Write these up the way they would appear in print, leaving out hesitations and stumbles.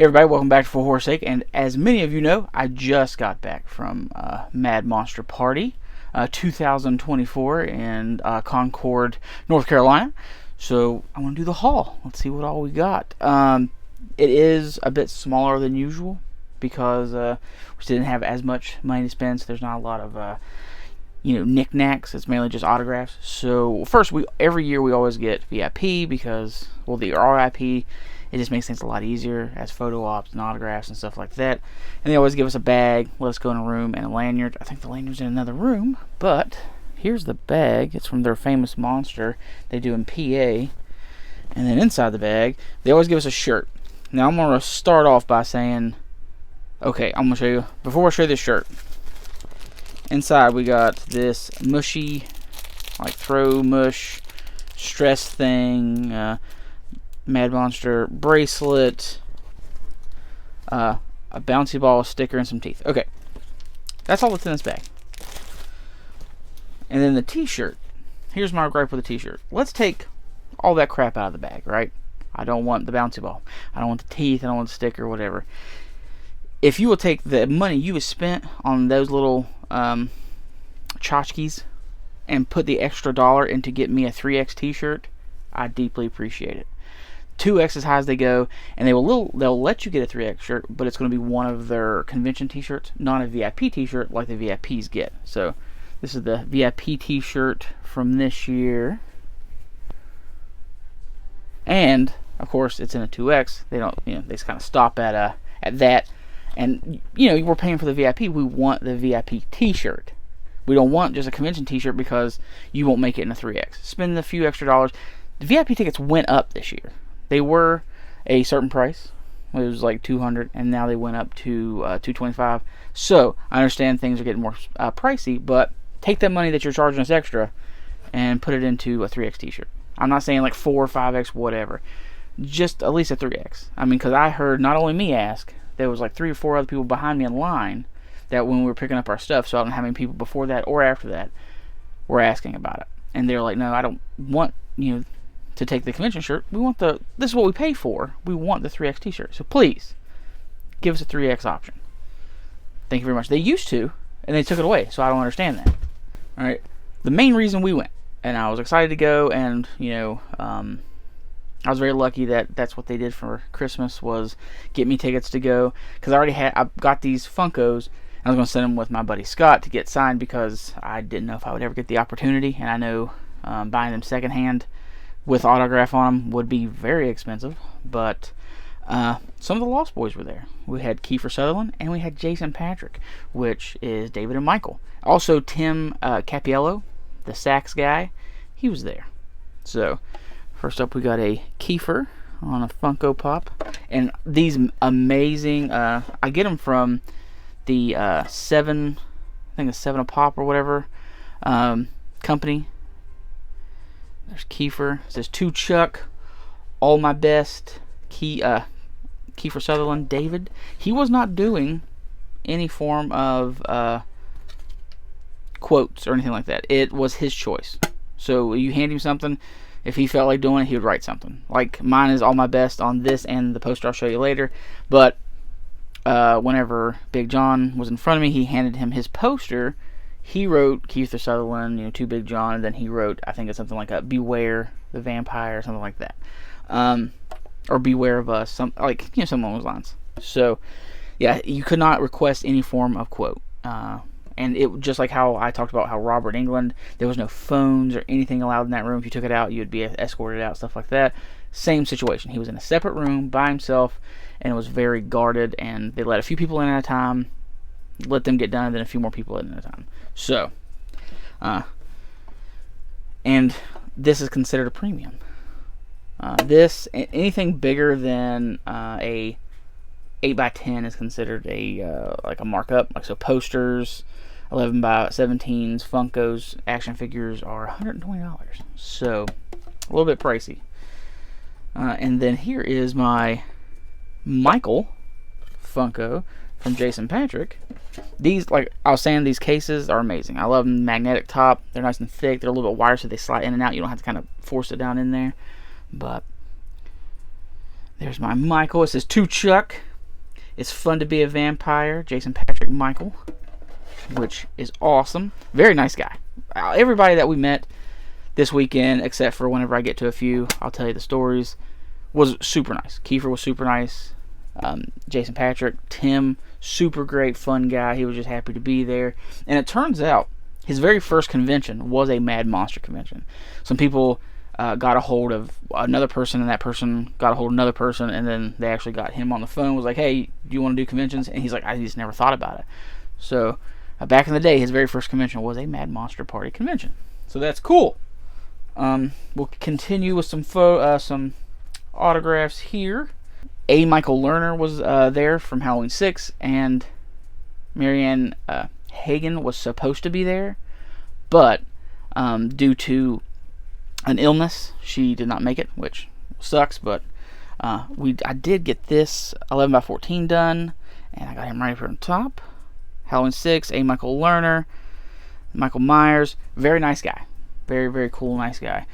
Hey everybody, welcome back to For Horror's Sake, and as many of you know, I just got back from Mad Monster Party 2024 in Concord, North Carolina. So I want to do the haul. Let's see what all we got. It is a bit smaller than usual because we didn't have as much money to spend, so there's not a lot of knickknacks. It's mainly just autographs. So first, every year we always get VIP because, well, the RIP, it just makes things a lot easier as photo ops and autographs and stuff like that. And they always give us a bag, let us go in a room, and a lanyard. I think the lanyard's in another room, but here's the bag. It's from their famous monster they do in PA. And then inside the bag, they always give us a shirt. Now I'm going to start off by saying, okay, I'm going to show you, before I show you this shirt, inside we got this mushy, like throw mush, stress thing, Mad Monster bracelet, a bouncy ball sticker, and some teeth. Okay, that's all that's in this bag. And then the t-shirt. Here's my gripe with the t-shirt. Let's take all that crap out of the bag, right? I don't want the bouncy ball. I don't want the teeth. I don't want the sticker, whatever. If you will take the money you have spent on those little tchotchkes and put the extra $1 in to get me a 3X t-shirt, I deeply appreciate it. 2X as high as they go, and they'll let you get a 3X shirt, but it's going to be one of their convention t-shirts, not a VIP t-shirt like the VIPs get. So this is the VIP t-shirt from this year, and of course it's in a 2X. They don't, they just kind of stop at that. And we're paying for the VIP. We want the VIP t-shirt. We don't want just a convention t-shirt because you won't make it in a 3X. Spend a few extra dollars. The VIP tickets went up this year. They were a certain price. It was like $200, and now they went up to $225. So I understand things are getting more pricey, but take that money that you're charging us extra and put it into a 3X t-shirt. I'm not saying like 4 or 5X, whatever. Just at least a 3X. I mean, because I heard not only me ask, there was like 3 or 4 other people behind me in line that when we were picking up our stuff, so I don't know how many people before that or after that were asking about it. And they're like, no, I don't want, to take the convention shirt. We want this is what we pay for. We want the 3X t-shirt. So please, give us a 3X option. Thank you very much. They used to, and they took it away, so I don't understand that. Alright, the main reason we went, and I was excited to go, and, I was very lucky that that's what they did for Christmas, was get me tickets to go, because I got these Funkos, and I was going to send them with my buddy Scott to get signed, because I didn't know if I would ever get the opportunity, and I know buying them secondhand with autograph on them would be very expensive, but some of the Lost Boys were there. We had Kiefer Sutherland, and we had Jason Patrick, which is David and Michael. Also, Tim Capiello, the sax guy, he was there. So, first up, we got a Kiefer on a Funko Pop, and these amazing, I get them from the 7, I think it's 7 a Pop or whatever, company. There's Kiefer. It says to Chuck, all my best. Kiefer Sutherland, David. He was not doing any form of quotes or anything like that. It was his choice. So you hand him something, if he felt like doing it, he would write something. Like mine is all my best on this and the poster I'll show you later. But whenever Big John was in front of me, he handed him his poster. He wrote Kiefer Sutherland, to Big John, and then he wrote, I think it's something like a Beware the Vampire, or something like that. Or Beware of Us, something along those lines. So, yeah, you could not request any form of quote. And it just like how I talked about how Robert Englund, there was no phones or anything allowed in that room. If you took it out, you'd be escorted out, stuff like that. Same situation. He was in a separate room by himself, and it was very guarded, and they let a few people in at a time, let them get done, and then a few more people in at a time. So, and this is considered a premium. Anything bigger than a 8x10 is considered like a markup. Like, so posters, 11x17s, Funkos, action figures are $120. So a little bit pricey. And then here is my Michael Funko from Jason Patrick. These, like I was saying, these cases are amazing. I love them. Magnetic top. They're nice and thick. They're a little bit wider, so they slide in and out. You don't have to kind of force it down in there. But there's my Michael. It says to Chuck. It's Fun to Be a Vampire, Jason Patrick Michael, which is awesome. Very nice guy. Everybody that we met this weekend, except for whenever I get to a few, I'll tell you the stories, was super nice. Kiefer was super nice. Jason Patrick, Tim, super great, fun guy. He was just happy to be there. And it turns out his very first convention was a Mad Monster convention. Some people got a hold of another person, and that person got a hold of another person, and then they actually got him on the phone, was like, hey, do you want to do conventions? And he's like, I just never thought about it. So back in the day, his very first convention was a Mad Monster Party convention. So that's cool. We'll continue with some autographs here. A. Michael Lerner was there from Halloween 6, and Marianne Hagen was supposed to be there, but due to an illness, she did not make it, which sucks. But I did get this 11x14 done, and I got him right here on top. Halloween 6, A. Michael Lerner, Michael Myers, very nice guy, very, very cool, nice guy.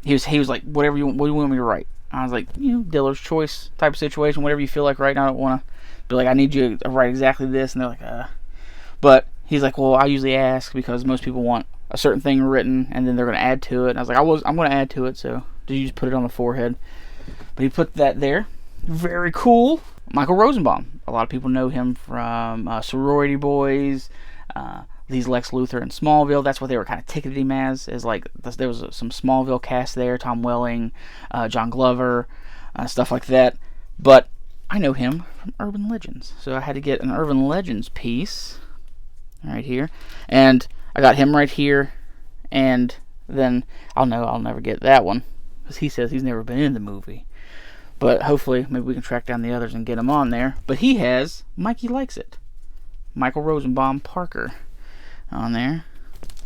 He was like, what do you want me to write? I was like, dealer's choice type of situation, whatever you feel like writing. I don't want to be like, I need you to write exactly this, and they're like, But he's like, well, I usually ask because most people want a certain thing written, and then they're going to add to it. And I was like, I'm going to add to it, so did you just put it on the forehead? But he put that there. Very cool. Michael Rosenbaum. A lot of people know him from Sorority Boys, these Lex Luthor in Smallville. That's what they were kind of ticketed him as. Is like there was some Smallville cast there, Tom Welling, John Glover, stuff like that. But I know him from Urban Legends, so I had to get an Urban Legends piece right here, and I got him right here. And then I'll never get that one because he says he's never been in the movie. But hopefully, maybe we can track down the others and get him on there. But he has Mikey Likes It, Michael Rosenbaum Parker, on there.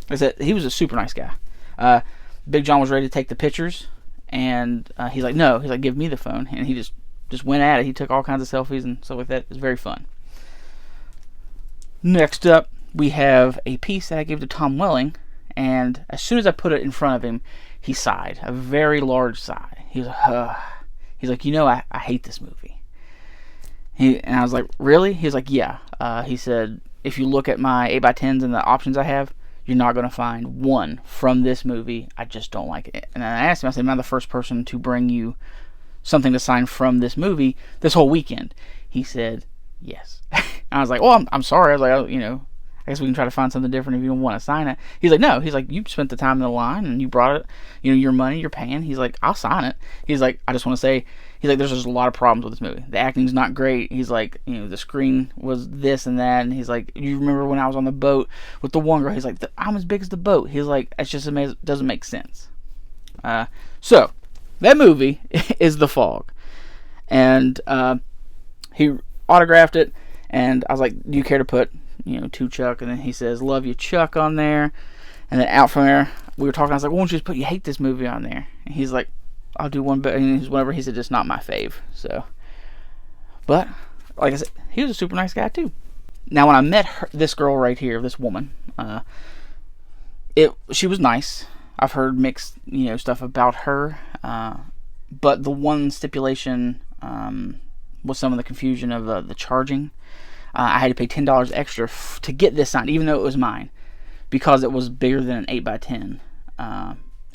I said he was a super nice guy. Big John was ready to take the pictures, and he's like, no. He's like, give me the phone. And he just went at it. He took all kinds of selfies and stuff like that. It was very fun. Next up, we have a piece that I gave to Tom Welling, and as soon as I put it in front of him, he sighed. A very large sigh. He was like, he's like, I hate this movie. And I was like, really? He's like, yeah. He said, if you look at my 8x10s and the options I have, you're not going to find one from this movie. I just don't like it. And I asked him, I said, am I the first person to bring you something to sign from this movie this whole weekend? He said, yes. I was like, well, I'm sorry. I was like, I guess we can try to find something different if you don't want to sign it. He's like, no. He's like, you spent the time in the line and you brought it, your money, you're paying. He's like, I'll sign it. He's like, I just want to say, he's like, there's just a lot of problems with this movie. The acting's not great. He's like, the screen was this and that. And he's like, you remember when I was on the boat with the one girl? He's like, I'm as big as the boat. He's like, it's just amazing. Doesn't make sense. So that movie is The Fog. And he autographed it. And I was like, do you care to put to Chuck? And then he says, love you, Chuck, on there. And then out from there, we were talking. I was like, why don't you just put you hate this movie on there? And he's like, I'll do one better. And whatever. He said, it's not my fave. So, but like I said, he was a super nice guy too. Now, when I met this girl right here, this woman, she was nice. I've heard mixed stuff about her, but the one stipulation was some of the confusion of the charging. I had to pay $10 extra to get this signed, even though it was mine, because it was bigger than an 8x10.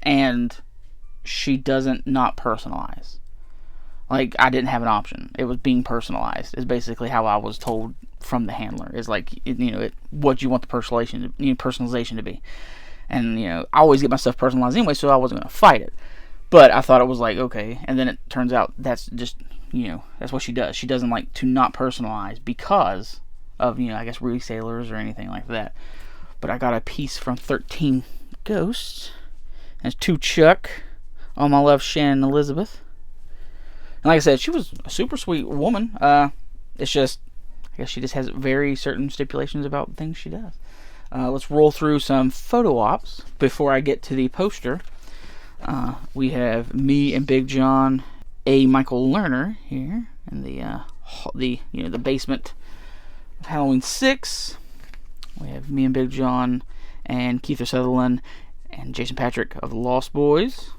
And she doesn't not personalize. Like, I didn't have an option. It was being personalized, is basically how I was told from the handler. Is like, what you want the personalization to be. And, I always get my stuff personalized anyway, so I wasn't going to fight it. But I thought it was like, okay. And then it turns out that's just, that's what she does. She doesn't like to not personalize because of, I guess, resellers or anything like that. But I got a piece from 13 Ghosts. That's to Chuck. All my love, Shannon Elizabeth. And like I said, she was a super sweet woman. It's just, I guess she just has very certain stipulations about things she does. Let's roll through some photo ops before I get to the poster. We have me and Big John, A. Michael Lerner here in the basement of Halloween 6. We have me and Big John and Keith Sutherland and Jason Patrick of the Lost Boys.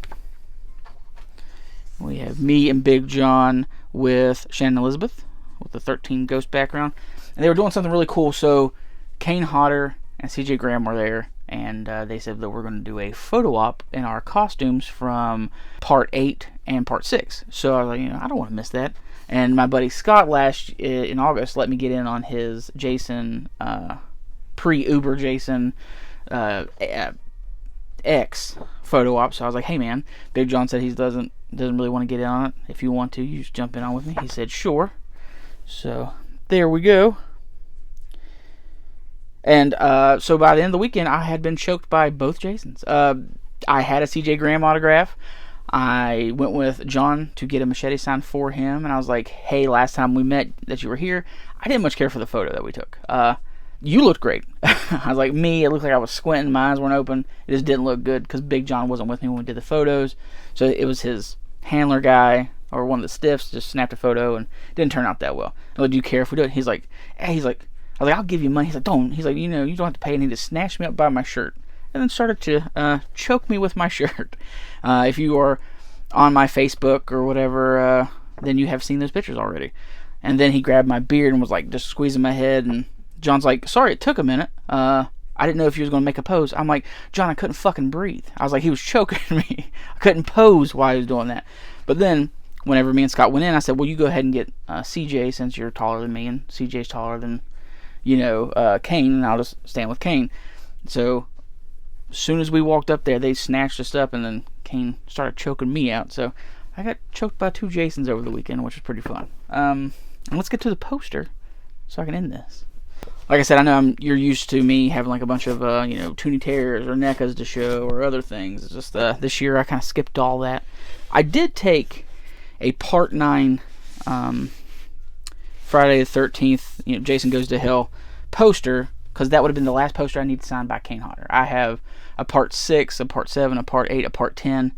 We have me and Big John with Shannon Elizabeth with the 13 Ghost background. And they were doing something really cool. So Kane Hodder and CJ Graham were there, and they said that we're going to do a photo op in our costumes from Part 8 and Part 6. So I was like, I don't want to miss that. And my buddy Scott in August let me get in on his Jason, pre-Uber Jason X photo op. So I was like, hey man, Big John said he doesn't really want to get in on it. If you want to, you just jump in on with me. He said sure. So there we go. And so by the end of the weekend, I had been choked by both Jasons. I had a CJ Graham autograph. I went with John to get a machete signed for him, and I was like, hey, last time we met that you were here, I didn't much care for the photo that we took. You looked great. I was like, it looked like I was squinting, my eyes weren't open. It just didn't look good because Big John wasn't with me when we did the photos. So it was his handler guy, or one of the stiffs, just snapped a photo, and it didn't turn out that well. I was like, do you care if we do it? He's like, I was like, I'll give you money. He's like, don't. He's like, you don't have to pay. And he just snatched me up by my shirt and then started to choke me with my shirt. If you are on my Facebook or whatever, then you have seen those pictures already. And then he grabbed my beard and was like just squeezing my head. And John's like, sorry, it took a minute. I didn't know if you was going to make a pose. I'm like, John, I couldn't fucking breathe. I was like, he was choking me. I couldn't pose while he was doing that. But then whenever me and Scott went in, I said, well, you go ahead and get CJ since you're taller than me and CJ's taller than Kane, and I'll just stand with Kane. So as soon as we walked up there, they snatched us up, and then Kane started choking me out. So I got choked by two Jasons over the weekend, which was pretty fun. And let's get to the poster so I can end this. Like I said, I know you're used to me having like a bunch of Toonie Terrors or NECAs to show or other things. It's just this year I kind of skipped all that. I did take a Part 9 Friday the 13th, Jason Goes to Hell poster, because that would have been the last poster I need signed by Kane Hodder. I have a Part 6, a Part 7, a Part 8, a Part 10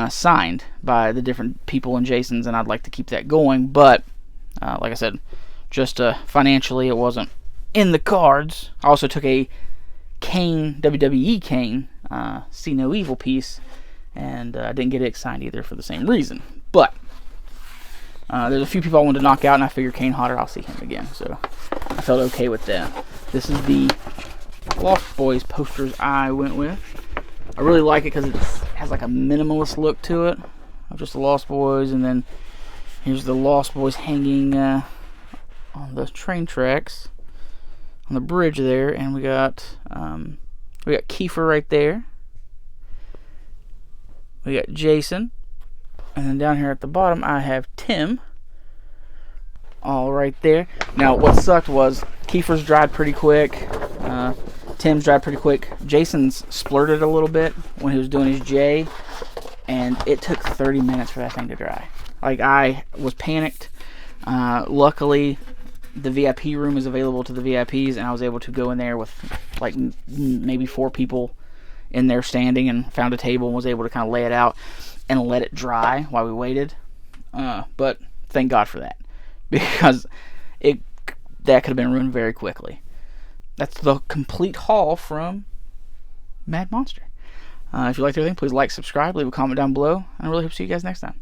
signed by the different people in Jason's, and I'd like to keep that going, but like I said, just financially it wasn't in the cards. I also took a Kane, WWE Kane, See No Evil piece, and I didn't get it signed either for the same reason. But there's a few people I wanted to knock out, and I figured Kane Hodder, I'll see him again. So I felt okay with that. This is the Lost Boys posters I went with. I really like it because it has like a minimalist look to it of just the Lost Boys, and then here's the Lost Boys hanging on the train tracks on the bridge there, and we got Kiefer right there. We got Jason. And then down here at the bottom, I have Tim. All right there. Now, what sucked was Kiefer's dried pretty quick. Tim's dried pretty quick. Jason's splurted a little bit when he was doing his J. And it took 30 minutes for that thing to dry. Like, I was panicked. Luckily, the VIP room is available to the VIPs. And I was able to go in there with, like, maybe 4 people in there standing. And found a table and was able to kind of lay it out and let it dry while we waited. But thank God for that, because that could have been ruined very quickly. That's the complete haul from Mad Monster. If you liked everything, please like, subscribe, leave a comment down below, and I really hope to see you guys next time.